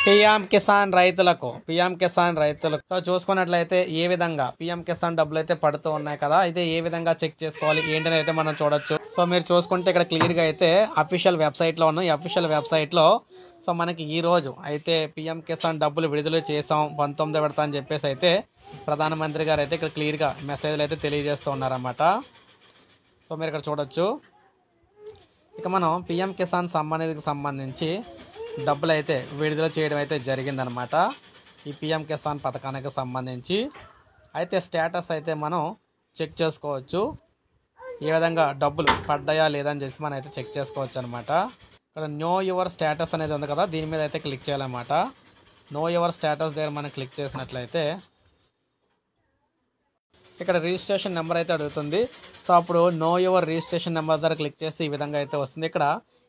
PM Kisan రైతులకు చూసుకున్నట్లయితే ఏ విధంగా పిఎం కిసాన్ డబ్బులు అయితే పడుతూ ఉన్నాయి కదా, అయితే ఏ విధంగా చెక్ చేసుకోవాలి ఏంటని అయితే మనం చూడొచ్చు. సో మీరు చూసుకుంటే ఇక్కడ క్లియర్ గా అయితే అఫీషియల్ వెబ్సైట్ లో ఉన్నాం. ఈ అఫీషియల్ వెబ్సైట్ లో సో మనకి ఈ రోజు అయితే పిఎం కిసాన్ డబ్బులు విడుదల చేసాం 19వ విడత అని చెప్పేసి అయితే ప్రధానమంత్రి గారు అయితే ఇక్కడ క్లియర్ గా మెసేజ్లు అయితే తెలియజేస్తూ ఉన్నారన్నమాట. సో మీరు ఇక్కడ చూడొచ్చు. ఇక మనం పిఎం కిసాన్ సమ్మాన్ నిధికి సంబంధించి డబ్బులు అయితే విడుదల చేయడం అయితే జరిగిందనమాట. ఈ పిఎం కిసాన్ పథకానికి సంబంధించి అయితే స్టేటస్ అయితే మనం చెక్ చేసుకోవచ్చు. ఏ విధంగా డబ్బులు పడ్డాయా లేదా అని చెప్పి మనం అయితే చెక్ చేసుకోవచ్చు అనమాట. ఇక్కడ నో యువర్ స్టేటస్ అనేది ఉంది కదా, దీని మీద అయితే క్లిక్ చేయాలన్నమాట. నో యువర్ స్టేటస్ దగ్గర మనం క్లిక్ చేసినట్లయితే ఇక్కడ రిజిస్ట్రేషన్ నెంబర్ అయితే అడుగుతుంది. సో అప్పుడు నో యువర్ రిజిస్ట్రేషన్ నెంబర్ దగ్గర క్లిక్ చేస్తే ఈ విధంగా అయితే వస్తుంది. ఇక్కడ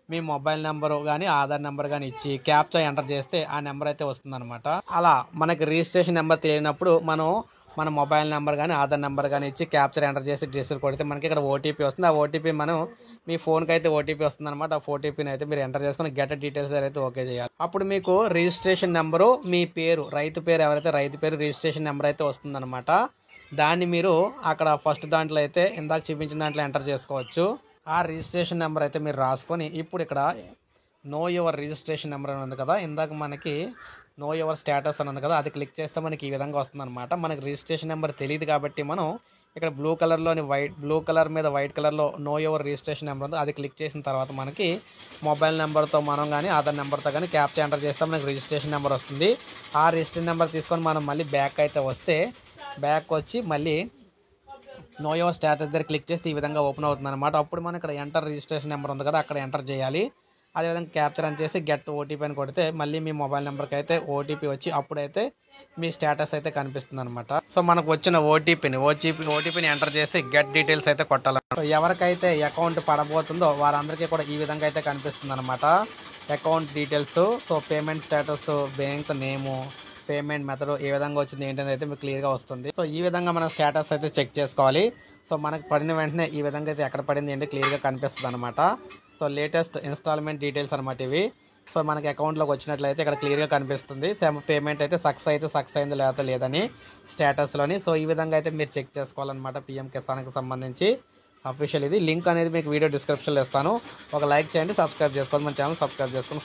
మీ మొబైల్ నెంబర్ కానీ ఆధార్ నెంబర్ కానీ ఇచ్చి క్యాప్చా ఎంటర్ చేస్తే ఆ నెంబర్ అయితే వస్తుందన్నమాట. అలా మనకి రిజిస్ట్రేషన్ నెంబర్ తెలియనప్పుడు మనం మన మొబైల్ నెంబర్ కానీ ఆధార్ నెంబర్ కానీ ఇచ్చి క్యాప్చర్ ఎంటర్ చేసి డీటెయిల్స్ కొడితే మనకి ఇక్కడ ఓటీపీ వస్తుంది. ఆ ఓటీపీ మనం మీ ఫోన్కి అయితే ఓటీపీ వస్తుంది అనమాట. ఆ ఓటీపీని అయితే మీరు ఎంటర్ చేసుకుని గెట్ డీటెయిల్స్ అయితే ఓకే చేయాలి. అప్పుడు మీకు రిజిస్ట్రేషన్ నెంబరు, మీ పేరు, రైతు పేరు ఎవరైతే రైతు పేరు రిజిస్ట్రేషన్ నెంబర్ అయితే వస్తుందన్నమాట. దాన్ని మీరు అక్కడ ఫస్ట్ దాంట్లో అయితే ఇందాక చూపించిన దాంట్లో ఎంటర్ చేసుకోవచ్చు. ఆ రిజిస్ట్రేషన్ నెంబర్ అయితే మీరు రాసుకొని ఇప్పుడు ఇక్కడ నో యువర్ రిజిస్ట్రేషన్ నెంబర్ అని ఉంది కదా, ఇందాక మనకి నో యువర్ స్టేటస్ అని ఉంది కదా, అది క్లిక్ చేస్తే మనకి ఈ విధంగా వస్తుంది అనమాట. మనకి రిజిస్ట్రేషన్ నెంబర్ తెలియదు కాబట్టి మనం ఇక్కడ బ్లూ కలర్ మీద వైట్ కలర్లో నో యువర్ రిజిస్ట్రేషన్ నెంబర్ ఉంది, అది క్లిక్ చేసిన తర్వాత మనకి మొబైల్ నెంబర్తో మనం కానీ ఆధార్ నెంబర్తో కానీ క్యాప్చా ఎంటర్ చేస్తే మనకి రిజిస్ట్రేషన్ నెంబర్ వస్తుంది. ఆ రిజిస్ట్రేషన్ నెంబర్ తీసుకొని మనం మళ్ళీ బ్యాక్ అయితే వస్తే బ్యాక్ వచ్చి మళ్ళీ నో యువర్ స్టేటస్ దగ్గర క్లిక్ చేస్తే ఈ విధంగా ఓపెన్ అవుతుంది అనమాట. అప్పుడు మనం ఇక్కడ ఎంటర్ రిజిస్ట్రేషన్ నెంబర్ ఉంది కదా, అక్కడ ఎంటర్ చేయాలి. అదేవిధంగా క్యాప్చర్ అని చేసి గెట్ ఓటీపీ అని కొడితే మళ్ళీ మీ మొబైల్ నెంబర్కి అయితే ఓటీపీ వచ్చి అప్పుడైతే మీ స్టేటస్ అయితే కనిపిస్తుంది అనమాట. సో మనకు వచ్చిన ఓటీపీని ఎంటర్ చేసి గెట్ డీటెయిల్స్ అయితే కొట్టాలన్నమాట. ఎవరికైతే అకౌంట్ పడబోతుందో వారందరికీ కూడా ఈ విధంగా అయితే కనిపిస్తుంది అనమాట account details. So payment status, bank name, payment method ఏ విధంగా వచ్చింది ఏంటనేది అయితే మీకు క్లియర్గా వస్తుంది. సో ఈ విధంగా మనం స్టేటస్ అయితే చెక్ చేసుకోవాలి. సో మనకు పడిన వెంటనే ఈ విధంగా అయితే ఎక్కడ పడింది ఏంటి క్లియర్గా కనిపిస్తుంది అనమాట. సో లేటెస్ట్ ఇన్స్టాల్మెంట్ డీటెయిల్స్ అనమాట ఇవి. సో మనకి అకౌంట్లోకి వచ్చినట్లయితే ఇక్కడ క్లియర్గా కనిపిస్తుంది పేమెంట్ అయితే సక్సెస్ అయింది లేదని స్టేటస్లోని. సో ఈ విధంగా అయితే మీరు చెక్ చేసుకోవాలన్నమాట పిఎం కిసాన్కి సంబంధించి అఫీషియల్ ఇది. లింక్ అనేది మీకు వీడియో డిస్క్రిప్షన్లో ఇస్తాను. ఒక లైక్ చేయండి, సబ్స్క్రైబ్ చేసుకోండి, మన ఛానల్ సబ్స్క్రైబ్ చేసుకొని